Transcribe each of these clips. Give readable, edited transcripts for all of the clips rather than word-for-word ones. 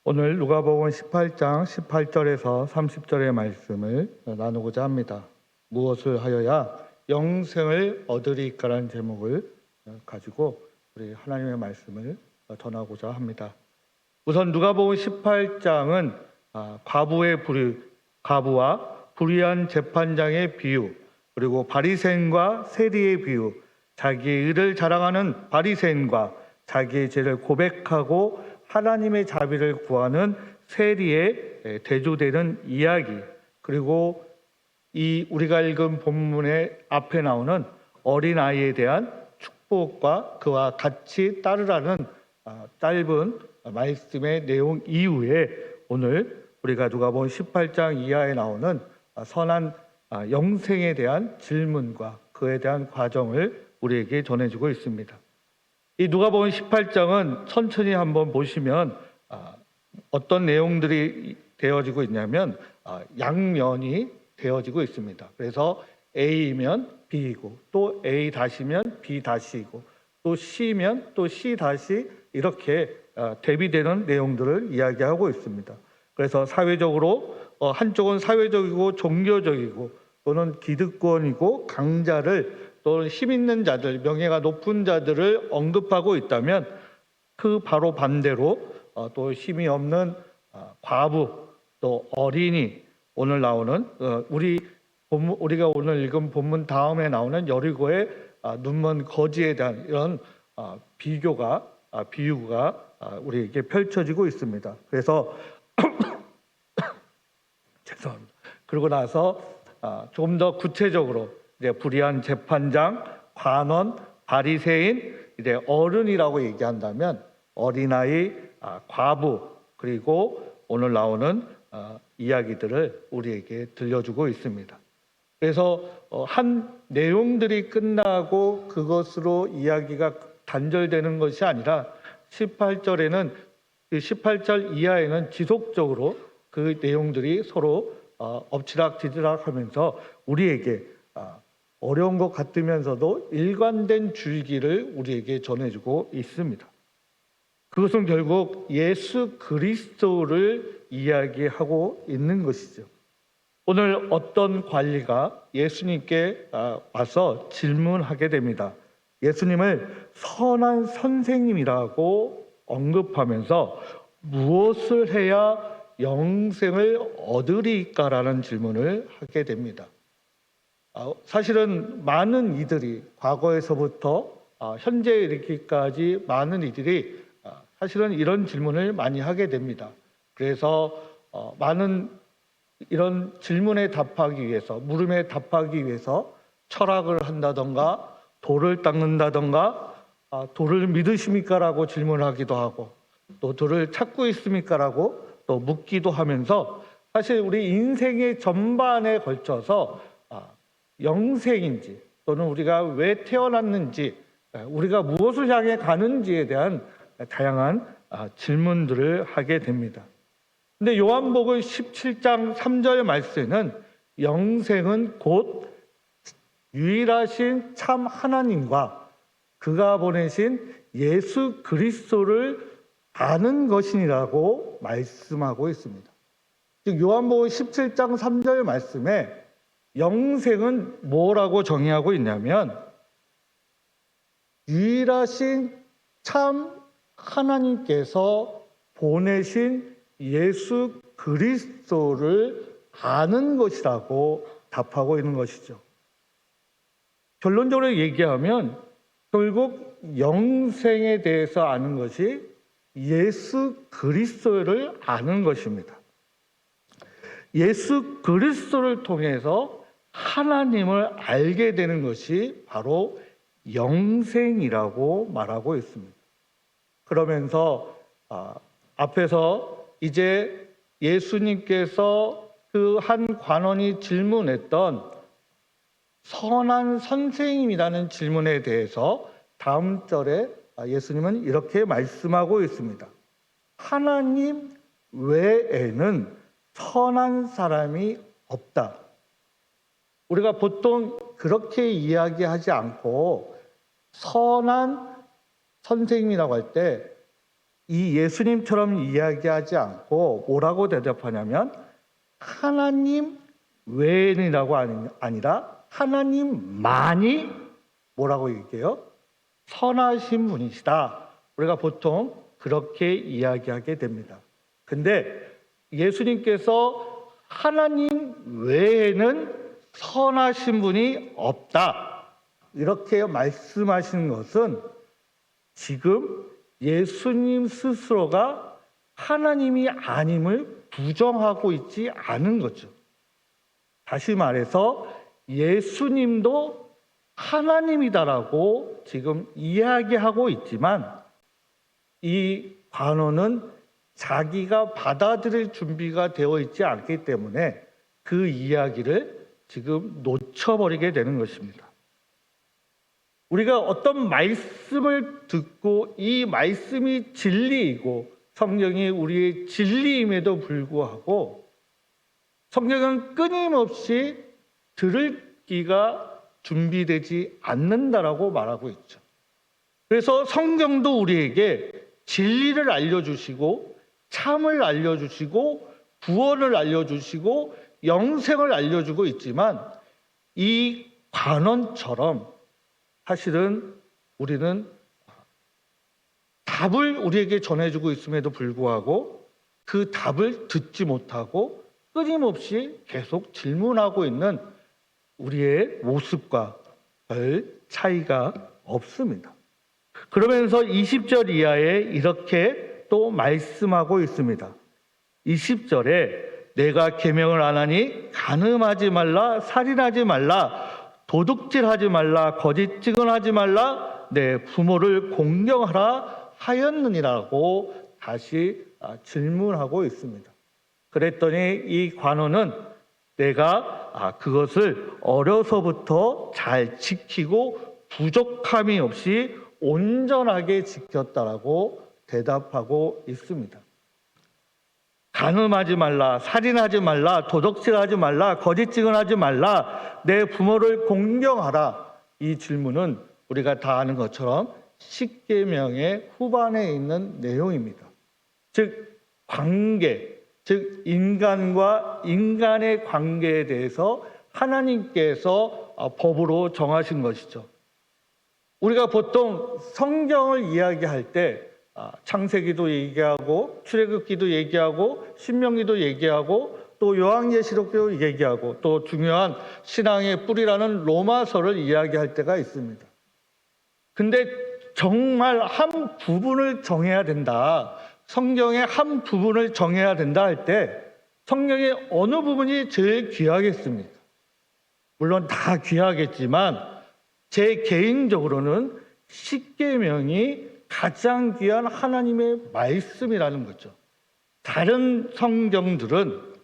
오늘 누가복음 18장 18절에서 30절의 말씀을 나누고자 합니다. 무엇을 하여야 영생을 얻으리까라는 제목을 가지고 우리 하나님의 말씀을 전하고자 합니다. 우선 누가복음 18장은 과부와 불의한 재판장의 비유, 그리고 바리새인과 세리의 비유, 자기의 의를 자랑하는 바리새인과 자기의 죄를 고백하고 하나님의 자비를 구하는 세리의 대조되는 이야기, 그리고 이 우리가 읽은 본문의 앞에 나오는 어린아이에 대한 축복과 그와 같이 따르라는 짧은 말씀의 내용 이후에 오늘 우리가 누가복음 18장 이하에 나오는 선한 영생에 대한 질문과 그에 대한 과정을 우리에게 전해주고 있습니다. 이 누가복음 18장은 천천히 한번 보시면 어떤 내용들이 되어지고 있냐면 양면이 되어지고 있습니다. 그래서 A면 B이고 또 A 다시면 B 다시이고 또 C면 또 C 다시 이렇게 대비되는 내용들을 이야기하고 있습니다. 그래서 사회적으로 한쪽은 사회적이고 종교적이고 또는 기득권이고 강자를 또는 힘 있는 자들, 명예가 높은 자들을 언급하고 있다면 그 바로 반대로 또 힘이 없는 과부, 또 어린이, 오늘 나오는 우리가 오늘 읽은 본문 다음에 나오는 여리고의 눈먼 거지에 대한 이런 비유가 우리에게 펼쳐지고 있습니다. 그래서 죄송합니다. 그러고 나서 조금 더 구체적으로 이제 불의한 재판장, 관원, 바리새인, 이제 어른이라고 얘기한다면 어린아이, 과부, 그리고 오늘 나오는 이야기들을 우리에게 들려주고 있습니다. 그래서 한 내용들이 끝나고 그것으로 이야기가 단절되는 것이 아니라 18절에는 18절 이하에는 지속적으로 그 내용들이 서로 엎치락뒤치락 하면서 우리에게 어려운 것 같으면서도 일관된 줄기를 우리에게 전해주고 있습니다. 그것은 결국 예수 그리스도를 이야기하고 있는 것이죠. 오늘 어떤 관리가 예수님께 와서 질문하게 됩니다. 예수님을 선한 선생님이라고 언급하면서 무엇을 해야 영생을 얻으리까라는 질문을 하게 됩니다. 사실은 많은 이들이 과거에서부터 현재 이르기까지 많은 이들이 사실은 이런 질문을 많이 하게 됩니다. 그래서 많은 이런 질문에 답하기 위해서, 물음에 답하기 위해서 철학을 한다던가 돌을 닦는다던가 돌을 믿으십니까? 라고 질문하기도 하고 또 돌을 찾고 있습니까? 라고 또 묻기도 하면서 사실 우리 인생의 전반에 걸쳐서 영생인지 또는 우리가 왜 태어났는지 우리가 무엇을 향해 가는지에 대한 다양한 질문들을 하게 됩니다. 근데 요한복음 17장 3절 말씀에는 영생은 곧 유일하신 참 하나님과 그가 보내신 예수 그리스도를 아는 것이니라고 말씀하고 있습니다. 즉 요한복음 17장 3절 말씀에 영생은 뭐라고 정의하고 있냐면 유일하신 참 하나님께서 보내신 예수 그리스도를 아는 것이라고 답하고 있는 것이죠. 결론적으로 얘기하면 결국 영생에 대해서 아는 것이 예수 그리스도를 아는 것입니다. 예수 그리스도를 통해서 하나님을 알게 되는 것이 바로 영생이라고 말하고 있습니다. 그러면서 앞에서 이제 예수님께서 그 한 관원이 질문했던 선한 선생님이라는 질문에 대해서 다음 절에 예수님은 이렇게 말씀하고 있습니다. 하나님 외에는 선한 사람이 없다. 우리가 보통 그렇게 이야기하지 않고 선한 선생님이라고 할 때 이 예수님처럼 이야기하지 않고 뭐라고 대답하냐면 하나님 외에는이라고 아니라 하나님만이 뭐라고 얘기해요? 선하신 분이시다. 우리가 보통 그렇게 이야기하게 됩니다. 근데 예수님께서 하나님 외에는 선하신 분이 없다. 이렇게 말씀하시는 것은 지금 예수님 스스로가 하나님이 아님을 부정하고 있지 않은 거죠. 다시 말해서 예수님도 하나님이다라고 지금 이야기하고 있지만 이 관원은 자기가 받아들일 준비가 되어 있지 않기 때문에 그 이야기를 지금 놓쳐버리게 되는 것입니다. 우리가 어떤 말씀을 듣고 이 말씀이 진리이고 성경이 우리의 진리임에도 불구하고 성경은 끊임없이 들을 귀가 준비되지 않는다라고 말하고 있죠. 그래서 성경도 우리에게 진리를 알려주시고 참을 알려주시고 구원을 알려주시고 영생을 알려주고 있지만 이 관원처럼 사실은 우리는 답을 우리에게 전해주고 있음에도 불구하고 그 답을 듣지 못하고 끊임없이 계속 질문하고 있는 우리의 모습과 별 차이가 없습니다. 그러면서 20절 이하에 이렇게 또 말씀하고 있습니다. 20절에 내가 계명을 안 하니 간음하지 말라, 살인하지 말라, 도둑질하지 말라, 거짓 증언하지 말라, 내 부모를 공경하라 하였느니라고 다시 질문하고 있습니다. 그랬더니 이 관원은 내가 그것을 어려서부터 잘 지키고 부족함이 없이 온전하게 지켰다라고 대답하고 있습니다. 간음하지 말라, 살인하지 말라, 도둑질하지 말라, 거짓 증언하지 말라, 내 부모를 공경하라. 이 질문은 우리가 다 아는 것처럼 십계명의 후반에 있는 내용입니다. 즉 관계, 즉 인간과 인간의 관계에 대해서 하나님께서 법으로 정하신 것이죠. 우리가 보통 성경을 이야기할 때 창세기도 얘기하고 출애굽기도 얘기하고 신명기도 얘기하고 또 요한계시록도 얘기하고 또 중요한 신앙의 뿌리라는 로마서를 이야기할 때가 있습니다. 근데 정말 한 부분을 정해야 된다, 성경의 한 부분을 정해야 된다 할 때 성경의 어느 부분이 제일 귀하겠습니까? 물론 다 귀하겠지만 제 개인적으로는 십계명이 가장 귀한 하나님의 말씀이라는 거죠. 다른 성경들은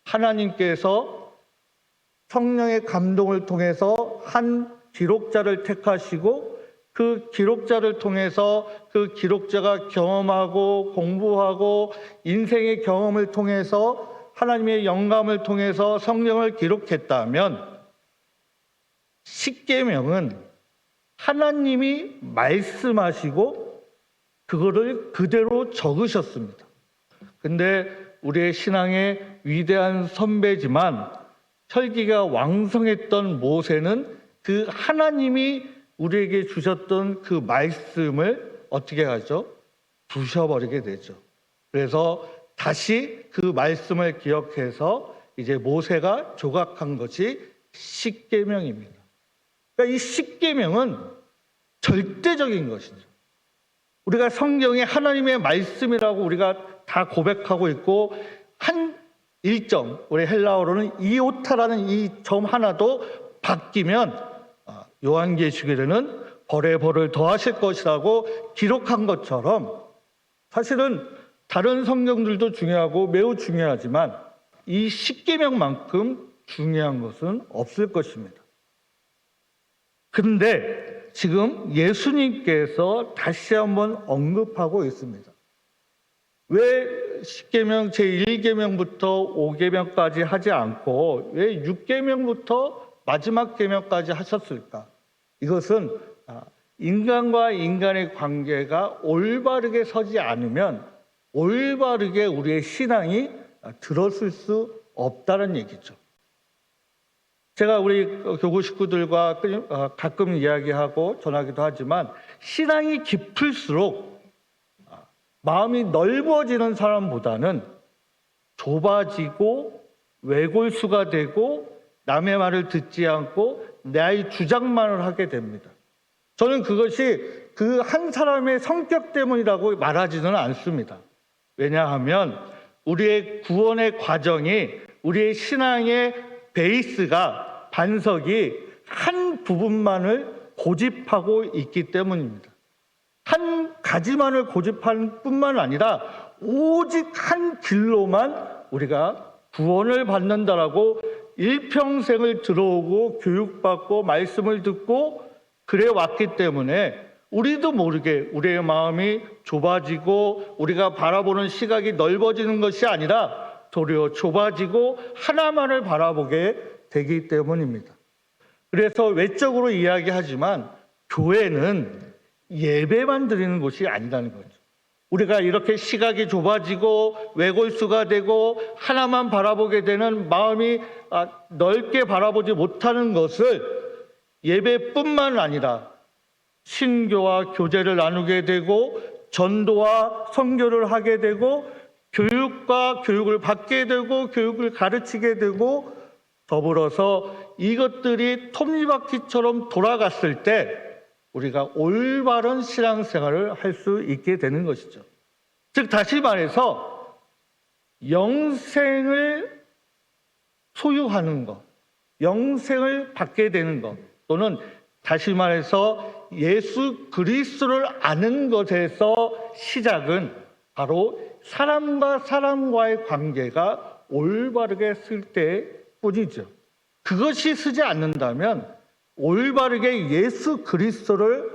하나님께서 성령의 감동을 통해서 한 기록자를 택하시고 그 기록자를 통해서 그 기록자가 경험하고 공부하고 인생의 경험을 통해서 하나님의 영감을 통해서 성경을 기록했다면 십계명은 하나님이 말씀하시고 그거를 그대로 적으셨습니다. 근데 우리의 신앙의 위대한 선배지만 혈기가 왕성했던 모세는 그 하나님이 우리에게 주셨던 그 말씀을 어떻게 하죠? 부셔버리게 되죠. 그래서 다시 그 말씀을 기억해서 이제 모세가 조각한 것이 십계명입니다. 그러니까 이 십계명은 절대적인 것이죠. 우리가 성경에 하나님의 말씀이라고 우리가 다 고백하고 있고 한 일점, 우리 헬라어로는 이오타라는 이 점 하나도 바뀌면 요한계시록에는 벌에 벌을 더하실 것이라고 기록한 것처럼 사실은 다른 성경들도 중요하고 매우 중요하지만 이 십계명만큼 중요한 것은 없을 것입니다. 근데 지금 예수님께서 다시 한번 언급하고 있습니다. 왜 십계명 제1계명부터 5계명까지 하지 않고 왜 6계명부터 마지막 계명까지 하셨을까? 이것은 인간과 인간의 관계가 올바르게 서지 않으면 올바르게 우리의 신앙이 들어설 수 없다는 얘기죠. 제가 우리 교구 식구들과 가끔 이야기하고 전하기도 하지만 신앙이 깊을수록 마음이 넓어지는 사람보다는 좁아지고 외골수가 되고 남의 말을 듣지 않고 나의 주장만을 하게 됩니다. 저는 그것이 그 한 사람의 성격 때문이라고 말하지는 않습니다. 왜냐하면 우리의 구원의 과정이 우리의 신앙의 베이스가 반석이 한 부분만을 고집하고 있기 때문입니다. 한 가지만을 고집할 뿐만 아니라 오직 한 길로만 우리가 구원을 받는다라고 일평생을 들어오고 교육받고 말씀을 듣고 그래 왔기 때문에 우리도 모르게 우리의 마음이 좁아지고 우리가 바라보는 시각이 넓어지는 것이 아니라 도리어 좁아지고 하나만을 바라보게 되기 때문입니다. 그래서 외적으로 이야기하지만 교회는 예배만 드리는 곳이 아니라는 거죠. 우리가 이렇게 시각이 좁아지고 외골수가 되고 하나만 바라보게 되는 마음이 넓게 바라보지 못하는 것을 예배뿐만 아니라 신교와 교제를 나누게 되고 전도와 선교를 하게 되고 교육과 교육을 받게 되고 교육을 가르치게 되고 더불어서 이것들이 톱니바퀴처럼 돌아갔을 때 우리가 올바른 신앙생활을 할 수 있게 되는 것이죠. 즉 다시 말해서 영생을 소유하는 것, 영생을 받게 되는 것, 또는 다시 말해서 예수 그리스도를 아는 것에서 시작은 바로 사람과 사람과의 관계가 올바르게 쓸 때뿐이죠. 그것이 쓰지 않는다면 올바르게 예수 그리스도를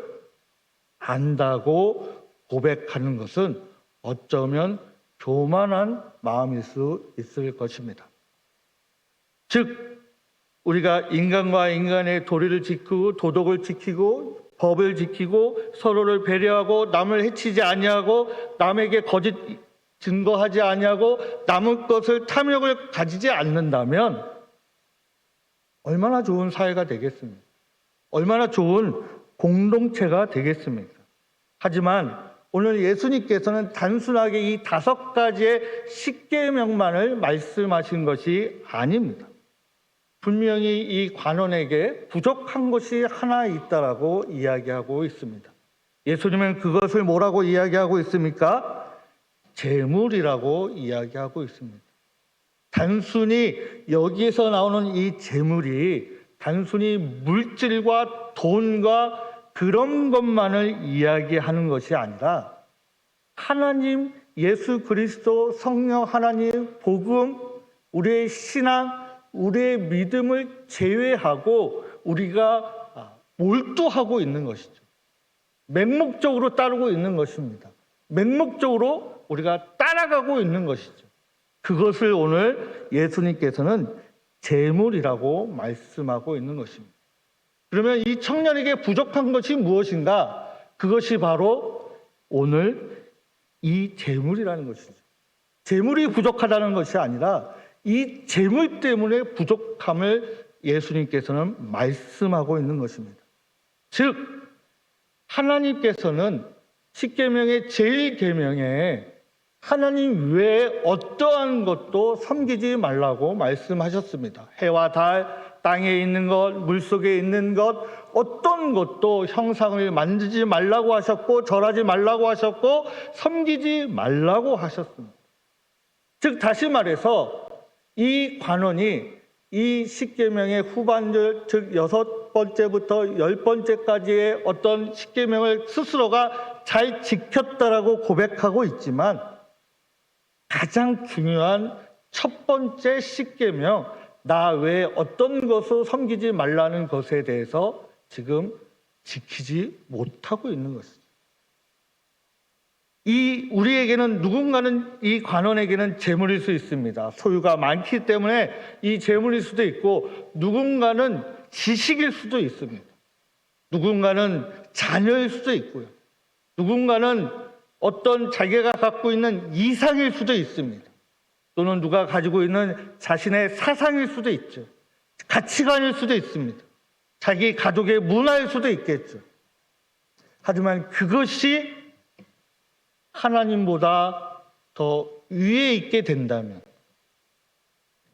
안다고 고백하는 것은 어쩌면 교만한 마음일 수 있을 것입니다. 즉 우리가 인간과 인간의 도리를 지키고 도덕을 지키고 법을 지키고 서로를 배려하고 남을 해치지 아니하고 남에게 거짓 증거하지 아니하고 남의 것을 탐욕을 가지지 않는다면 얼마나 좋은 사회가 되겠습니까? 얼마나 좋은 공동체가 되겠습니까? 하지만 오늘 예수님께서는 단순하게 이 5가지의 십계명만을 말씀하신 것이 아닙니다. 분명히 이 관원에게 부족한 것이 하나 있다라고 이야기하고 있습니다. 예수님은 그것을 뭐라고 이야기하고 있습니까? 재물이라고 이야기하고 있습니다. 단순히 여기에서 나오는 이 재물이 단순히 물질과 돈과 그런 것만을 이야기하는 것이 아니라 하나님, 예수 그리스도, 성령 하나님, 복음, 우리의 신앙, 우리의 믿음을 제외하고 우리가 몰두하고 있는 것이죠. 맹목적으로 따르고 있는 것입니다. 맹목적으로 우리가 따라가고 있는 것이죠. 그것을 오늘 예수님께서는 재물이라고 말씀하고 있는 것입니다. 그러면 이 청년에게 부족한 것이 무엇인가? 그것이 바로 오늘 이 재물이라는 것이죠. 재물이 부족하다는 것이 아니라 이 재물 때문에 부족함을 예수님께서는 말씀하고 있는 것입니다. 즉 하나님께서는 십계명의 제1계명에 하나님 외에 어떠한 것도 섬기지 말라고 말씀하셨습니다. 해와 달, 땅에 있는 것, 물속에 있는 것, 어떤 것도 형상을 만들지 말라고 하셨고 절하지 말라고 하셨고 섬기지 말라고 하셨습니다. 즉 다시 말해서 이 관원이 이 십계명의 후반절, 즉 6번째부터 10번째까지의 어떤 십계명을 스스로가 잘 지켰다라고 고백하고 있지만 가장 중요한 첫 번째 십계명, 나 외에 어떤 것을 섬기지 말라는 것에 대해서 지금 지키지 못하고 있는 것이죠. 우리에게는 누군가는 이 관원에게는 재물일 수 있습니다. 소유가 많기 때문에 이 재물일 수도 있고 누군가는 지식일 수도 있습니다. 누군가는 자녀일 수도 있고요. 누군가는 어떤 자기가 갖고 있는 이상일 수도 있습니다. 또는 누가 가지고 있는 자신의 사상일 수도 있죠. 가치관일 수도 있습니다. 자기 가족의 문화일 수도 있겠죠. 하지만 그것이 하나님보다 더 위에 있게 된다면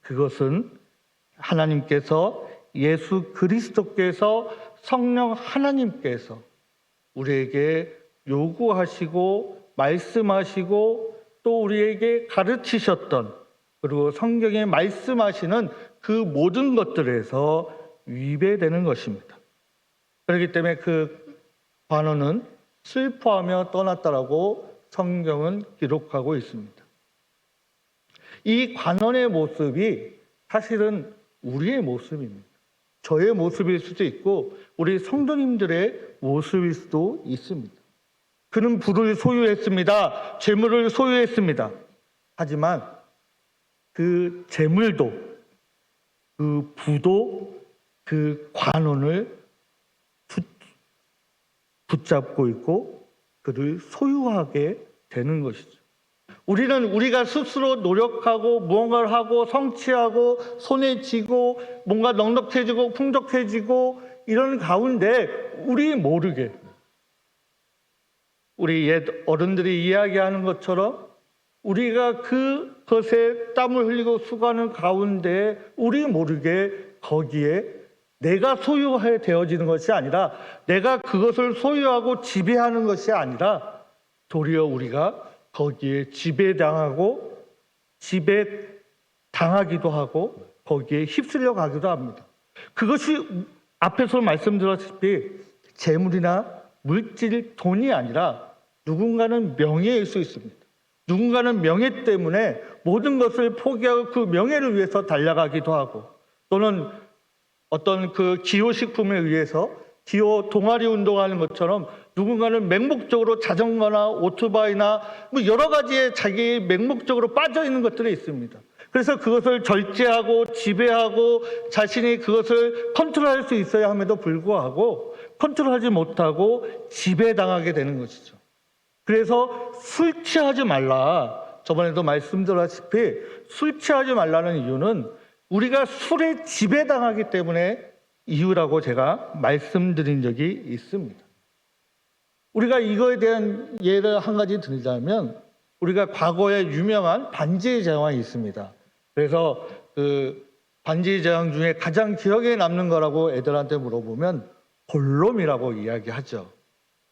그것은 하나님께서, 예수 그리스도께서, 성령 하나님께서 우리에게 요구하시고 말씀하시고 또 우리에게 가르치셨던, 그리고 성경에 말씀하시는 그 모든 것들에서 위배되는 것입니다. 그렇기 때문에 그 관원은 슬퍼하며 떠났다라고 성경은 기록하고 있습니다. 이 관원의 모습이 사실은 우리의 모습입니다. 저의 모습일 수도 있고 우리 성도님들의 모습일 수도 있습니다. 그는 부를 소유했습니다. 재물을 소유했습니다. 하지만 그 재물도, 그 부도, 그 관원을 붙잡고 있고 그를 소유하게 되는 것이죠. 우리는 우리가 스스로 노력하고 무언가를 하고 성취하고 손에 쥐고 뭔가 넉넉해지고 풍족해지고 이런 가운데 우리 모르게, 우리 옛 어른들이 이야기하는 것처럼 우리가 그것에 땀을 흘리고 수고하는 가운데 우리 모르게 거기에 내가 소유하게 되어지는 것이 아니라, 내가 그것을 소유하고 지배하는 것이 아니라 도리어 우리가 거기에 지배당하고 지배당하기도 하고 거기에 휩쓸려 가기도 합니다. 그것이 앞에서 말씀드렸다시피 재물이나 물질, 돈이 아니라 누군가는 명예일 수 있습니다. 누군가는 명예 때문에 모든 것을 포기하고 그 명예를 위해서 달려가기도 하고, 또는 어떤 그 기호식품에 의해서 기호 동아리 운동하는 것처럼 누군가는 맹목적으로 자전거나 오토바이나 뭐 여러 가지의 자기 맹목적으로 빠져 있는 것들이 있습니다. 그래서 그것을 절제하고 지배하고 자신이 그것을 컨트롤할 수 있어야 함에도 불구하고 컨트롤하지 못하고 지배당하게 되는 것이죠. 그래서 술 취하지 말라. 저번에도 말씀드렸다시피 술 취하지 말라는 이유는 우리가 술에 지배당하기 때문에 이유라고 제가 말씀드린 적이 있습니다. 우리가 이거에 대한 예를 한 가지 들자면, 우리가 과거에 유명한 반지의 제왕이 있습니다. 그래서 그 반지의 제왕 중에 가장 기억에 남는 거라고 애들한테 물어보면 골롬이라고 이야기하죠.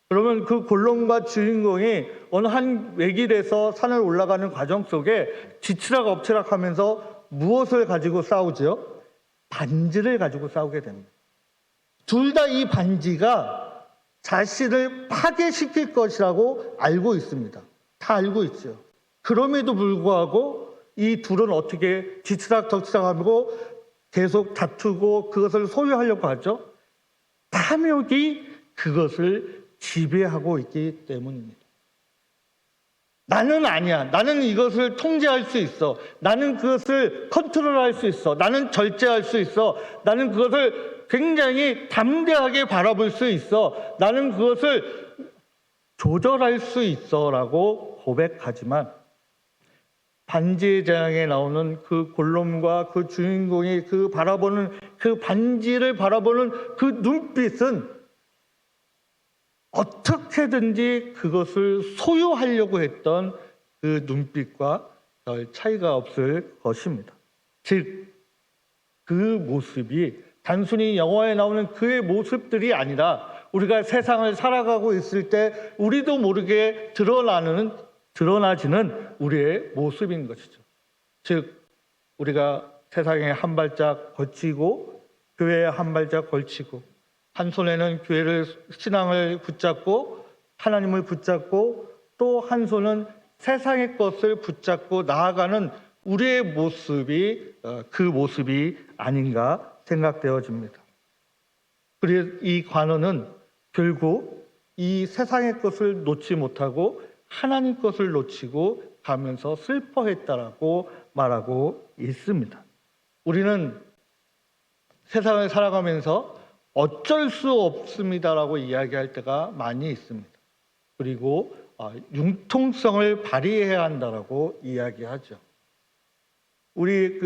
그러면 그 골롬과 주인공이 어느 한 외길에서 산을 올라가는 과정 속에 뒤치락 엎치락 하면서 무엇을 가지고 싸우죠? 반지를 가지고 싸우게 됩니다. 둘 다 이 반지가 자신을 파괴시킬 것이라고 알고 있습니다. 다 알고 있죠. 그럼에도 불구하고 이 둘은 어떻게 뒤치락 덮치락 하고 계속 다투고 그것을 소유하려고 하죠? 탐욕이 그것을 지배하고 있기 때문입니다. 나는 아니야. 나는 이것을 통제할 수 있어. 나는 그것을 컨트롤할 수 있어. 나는 절제할 수 있어. 나는 그것을 굉장히 담대하게 바라볼 수 있어. 나는 그것을 조절할 수 있어 라고 고백하지만, 반지의 제왕에 나오는 그 골롬과 그 주인공이 그 바라보는 그 반지를 바라보는 그 눈빛은 어떻게든지 그것을 소유하려고 했던 그 눈빛과 별 차이가 없을 것입니다. 즉, 그 모습이 단순히 영화에 나오는 그의 모습들이 아니라 우리가 세상을 살아가고 있을 때 우리도 모르게 드러나지는 우리의 모습인 것이죠. 즉, 우리가 세상에 한 발짝 걸치고 교회에 한 발짝 걸치고, 한 손에는 교회를, 신앙을 붙잡고 하나님을 붙잡고 또 한 손은 세상의 것을 붙잡고 나아가는 우리의 모습이 그 모습이 아닌가 생각되어집니다. 그래서 이 관원은 결국 이 세상의 것을 놓지 못하고 하나님 것을 놓치고 가면서 슬퍼했다라고 말하고 있습니다. 우리는 세상을 살아가면서 어쩔 수 없습니다라고 이야기할 때가 많이 있습니다. 그리고 융통성을 발휘해야 한다라고 이야기하죠. 우리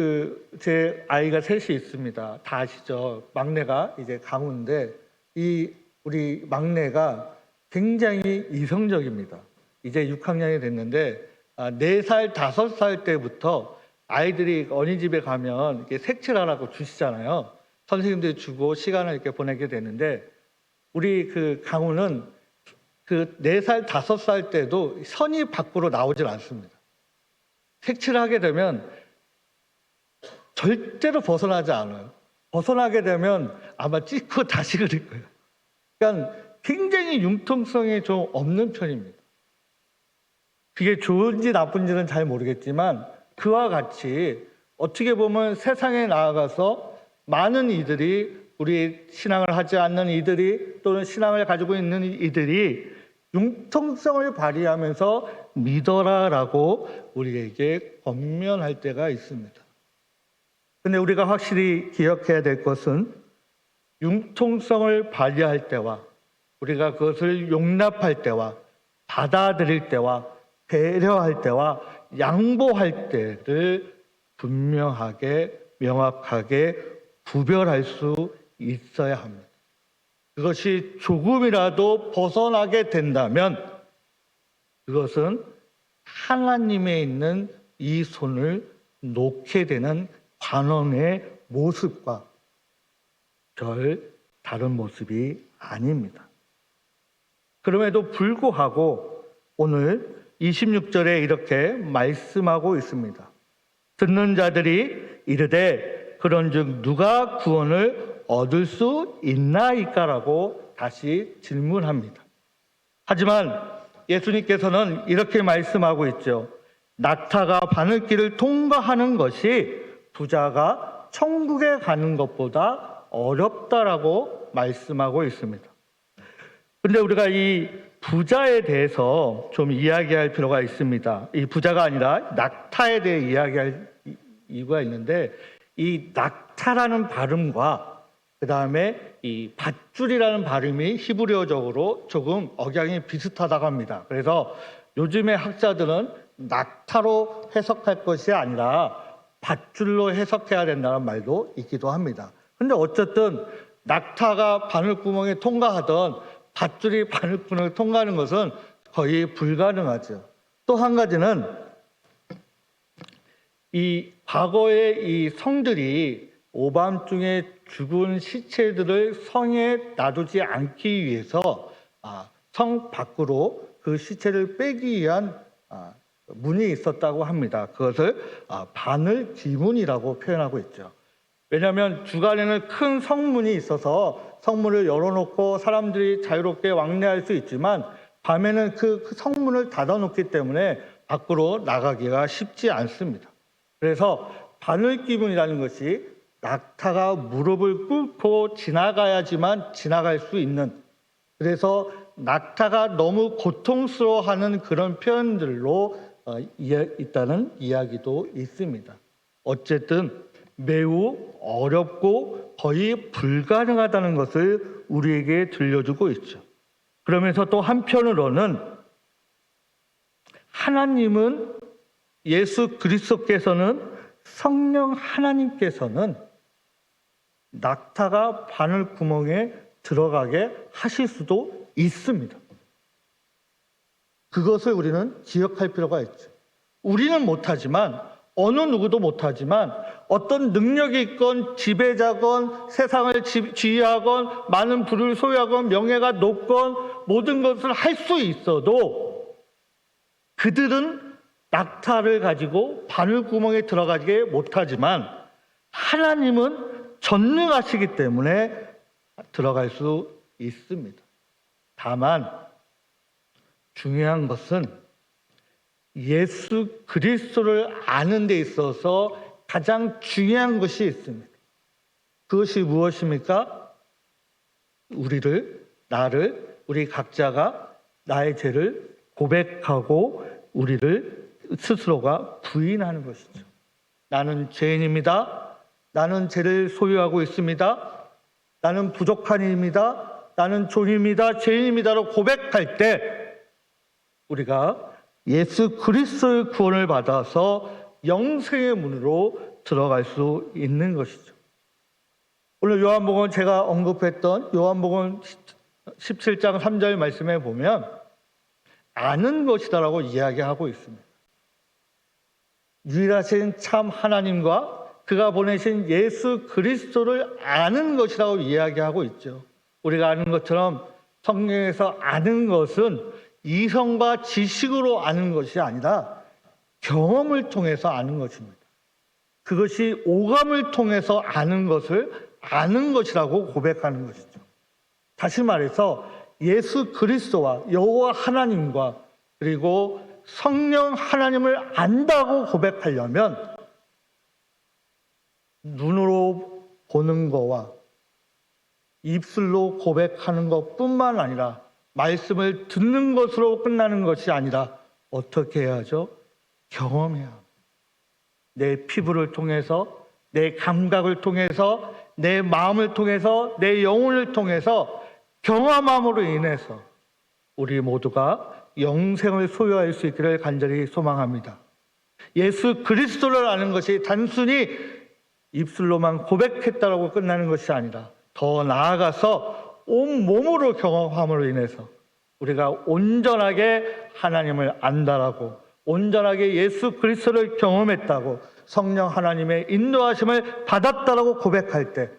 제 아이가 셋이 있습니다. 다 아시죠? 막내가 이제 강우인데 우리 막내가 굉장히 이성적입니다. 이제 6학년이 됐는데 4살, 5살 때부터 아이들이 어린이집에 가면 이렇게 색칠하라고 주시잖아요. 선생님들이 주고 시간을 이렇게 보내게 되는데 우리 강우는 4살, 5살 때도 선이 밖으로 나오질 않습니다. 색칠하게 되면 절대로 벗어나지 않아요. 벗어나게 되면 아마 찍고 다시 그릴 거예요. 그러니까 굉장히 융통성이 좀 없는 편입니다. 그게 좋은지 나쁜지는 잘 모르겠지만 그와 같이 어떻게 보면 세상에 나아가서 많은 이들이 우리 신앙을 하지 않는 이들이 또는 신앙을 가지고 있는 이들이 융통성을 발휘하면서 믿어라라고 우리에게 권면할 때가 있습니다. 근데 우리가 확실히 기억해야 될 것은 융통성을 발휘할 때와 우리가 그것을 용납할 때와 받아들일 때와 배려할 때와 양보할 때를 분명하게 명확하게 구별할 수 있어야 합니다. 그것이 조금이라도 벗어나게 된다면 그것은 하나님에 있는 이 손을 놓게 되는 관원의 모습과 별 다른 모습이 아닙니다. 그럼에도 불구하고 오늘 26절에 이렇게 말씀하고 있습니다. 듣는 자들이 이르되 그런즉 누가 구원을 얻을 수 있나이까라고 다시 질문합니다. 하지만 예수님께서는 이렇게 말씀하고 있죠. 낙타가 바늘길을 통과하는 것이 부자가 천국에 가는 것보다 어렵다라고 말씀하고 있습니다. 그런데 우리가 이 부자에 대해서 좀 이야기할 필요가 있습니다. 이 부자가 아니라 낙타에 대해 이야기할 이유가 있는데 이 낙타라는 발음과 그 다음에 이 밧줄이라는 발음이 히브리어적으로 조금 억양이 비슷하다고 합니다. 그래서 요즘의 학자들은 낙타로 해석할 것이 아니라 밧줄로 해석해야 된다는 말도 있기도 합니다. 근데 어쨌든 낙타가 바늘구멍에 통과하던 밧줄이 바늘구멍을 통과하는 것은 거의 불가능하죠. 또 한 가지는 이 과거에 이 성들이 오밤중에 죽은 시체들을 성에 놔두지 않기 위해서 성 밖으로 그 시체를 빼기 위한 문이 있었다고 합니다. 그것을 바늘 기문이라고 표현하고 있죠. 왜냐하면 주간에는 큰 성문이 있어서 성문을 열어놓고 사람들이 자유롭게 왕래할 수 있지만 밤에는 그 성문을 닫아놓기 때문에 밖으로 나가기가 쉽지 않습니다. 그래서 바늘 기문이라는 것이 낙타가 무릎을 꿇고 지나가야지만 지나갈 수 있는, 그래서 낙타가 너무 고통스러워하는 그런 표현들로 있다는 이야기도 있습니다. 어쨌든 매우 어렵고 거의 불가능하다는 것을 우리에게 들려주고 있죠. 그러면서 또 한편으로는 하나님은, 예수 그리스도께서는, 성령 하나님께서는 낙타가 바늘 구멍에 들어가게 하실 수도 있습니다. 그것을 우리는 기억할 필요가 있죠. 우리는 못하지만, 어느 누구도 못하지만 어떤 능력이 있건 지배자건 세상을 지휘하건 많은 부를 소유하건 명예가 높건 모든 것을 할 수 있어도 그들은 낙타를 가지고 바늘구멍에 들어가지 못하지만 하나님은 전능하시기 때문에 들어갈 수 있습니다. 다만 중요한 것은 예수 그리스도를 아는 데 있어서 가장 중요한 것이 있습니다. 그것이 무엇입니까? 우리 각자가 나의 죄를 고백하고 우리를 스스로가 부인하는 것이죠. 나는 죄인입니다. 나는 죄를 소유하고 있습니다. 나는 부족한 이입니다. 나는 종입니다. 죄인입니다로 고백할 때 우리가 예수 그리스도의 구원을 받아서 영생의 문으로 들어갈 수 있는 것이죠. 오늘 요한복음 제가 언급했던 요한복음 17장 3절 말씀에 보면 아는 것이다라고 이야기하고 있습니다. 유일하신 참 하나님과 그가 보내신 예수 그리스도를 아는 것이라고 이야기하고 있죠. 우리가 아는 것처럼 성경에서 아는 것은 이성과 지식으로 아는 것이 아니라 경험을 통해서 아는 것입니다. 그것이 오감을 통해서 아는 것을 아는 것이라고 고백하는 것이죠. 다시 말해서 예수 그리스도와 여호와 하나님과 그리고 성령 하나님을 안다고 고백하려면 눈으로 보는 거와 입술로 고백하는 것뿐만 아니라 말씀을 듣는 것으로 끝나는 것이 아니라 어떻게 해야죠? 경험해야 합니다. 내 피부를 통해서, 내 감각을 통해서, 내 마음을 통해서, 내 영혼을 통해서 경험함으로 인해서 우리 모두가 영생을 소유할 수 있기를 간절히 소망합니다. 예수 그리스도를 아는 것이 단순히 입술로만 고백했다라고 끝나는 것이 아니라 더 나아가서 온 몸으로 경험함으로 인해서 우리가 온전하게 하나님을 안다라고, 온전하게 예수 그리스도를 경험했다고, 성령 하나님의 인도하심을 받았다라고 고백할 때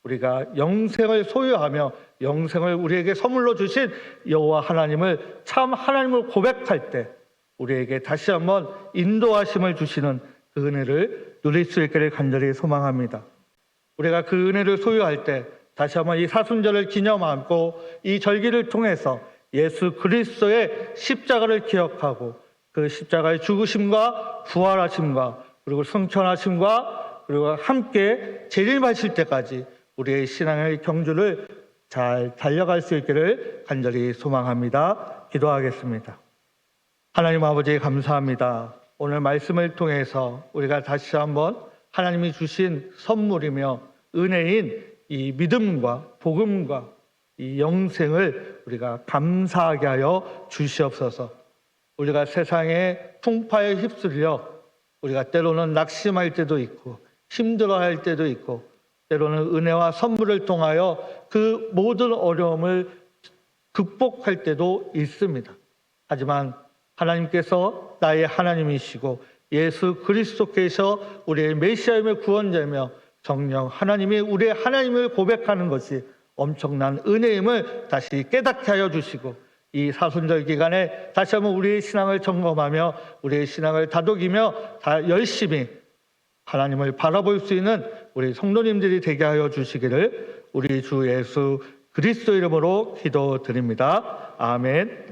우리가 영생을 소유하며 영생을 우리에게 선물로 주신 여호와 하나님을 참 하나님을 고백할 때 우리에게 다시 한번 인도하심을 주시는 그 은혜를 누릴 수 있기를 간절히 소망합니다. 우리가 그 은혜를 소유할 때 다시 한번 이 사순절을 기념하고 이 절기를 통해서 예수 그리스도의 십자가를 기억하고 그 십자가의 죽으심과 부활하심과 그리고 승천하심과 그리고 함께 재림하실 때까지 우리의 신앙의 경주를 잘 달려갈 수 있기를 간절히 소망합니다. 기도하겠습니다. 하나님 아버지 감사합니다. 오늘 말씀을 통해서 우리가 다시 한번 하나님이 주신 선물이며 은혜인 이 믿음과 복음과 이 영생을 우리가 감사하게 하여 주시옵소서. 우리가 세상의 풍파에 휩쓸려 우리가 때로는 낙심할 때도 있고 힘들어할 때도 있고 때로는 은혜와 선물을 통하여 그 모든 어려움을 극복할 때도 있습니다. 하지만 하나님께서 나의 하나님이시고 예수 그리스도께서 우리의 메시아임의 구원자이며 성령 하나님이 우리의 하나님을 고백하는 것이 엄청난 은혜임을 다시 깨닫게 하여 주시고 이 사순절 기간에 다시 한번 우리의 신앙을 점검하며 우리의 신앙을 다독이며 다 열심히 하나님을 바라볼 수 있는 우리 성도님들이 되게 하여 주시기를 우리 주 예수 그리스도 이름으로 기도드립니다. 아멘.